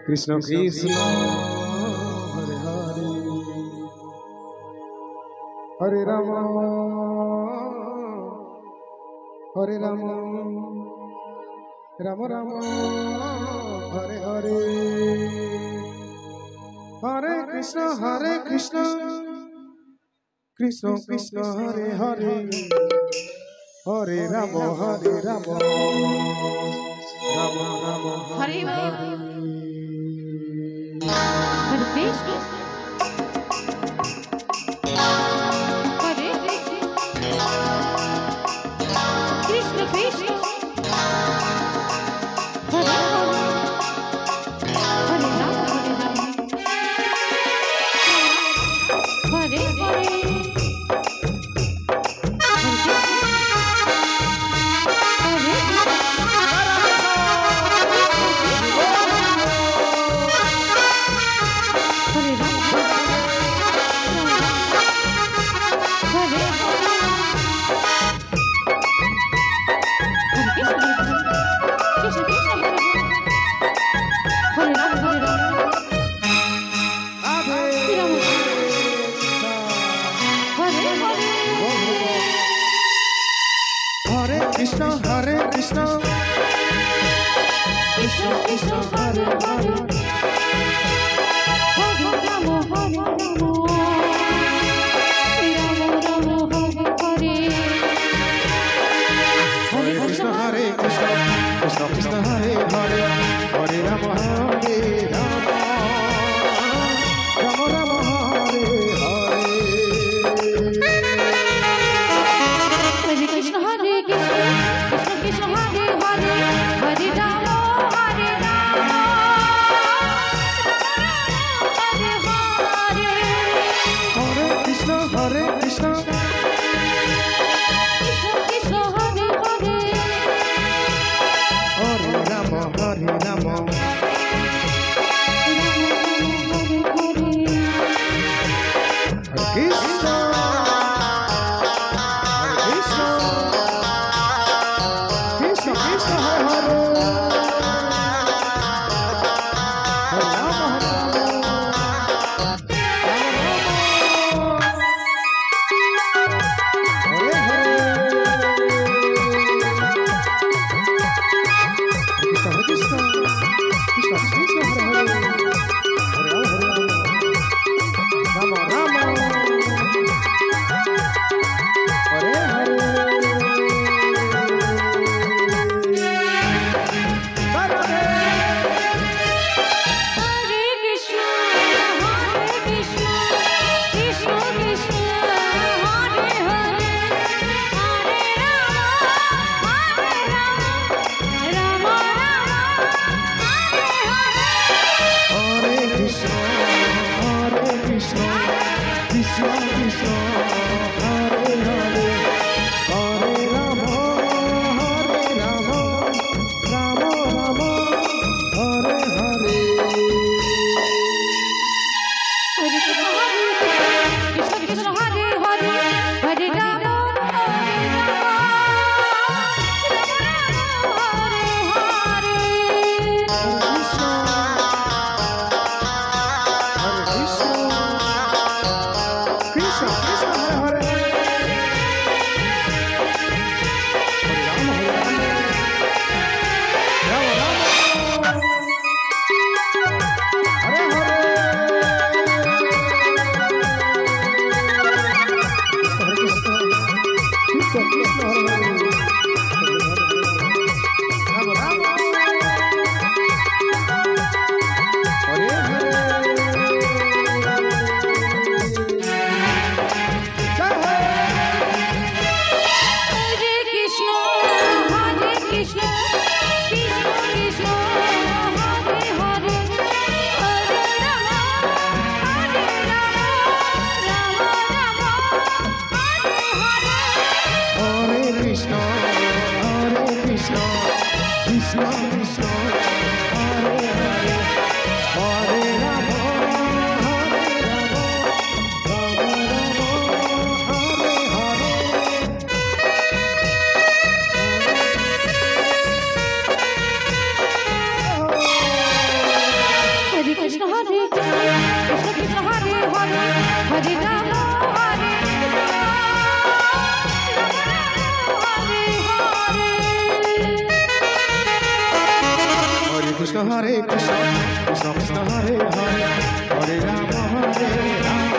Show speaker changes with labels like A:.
A: Krishna Krishna Hare Hare Hare Ram Ram Ram Hare Hare Hare Krishna Krishna Krishna Hare Hare Hare Ram Ram Ram
B: Hare
A: Hare
B: Krishna Hare Krishna Krishna Hare Hare Ram Hare Hare
A: Krishna Krishna Krishna Hare Hare Hare Krishna Krishna Hare Hare Hare Ram Ram Ram Hare Hare
B: Hare Krishna Krishna Hare Hare Hare Ram Hare
A: Krishna Hare Krishna
B: Krishna Hare Hare
A: Hare Ram Krishna Krishna Hare Hare Krishna Krishna Hare Ram Hare Ram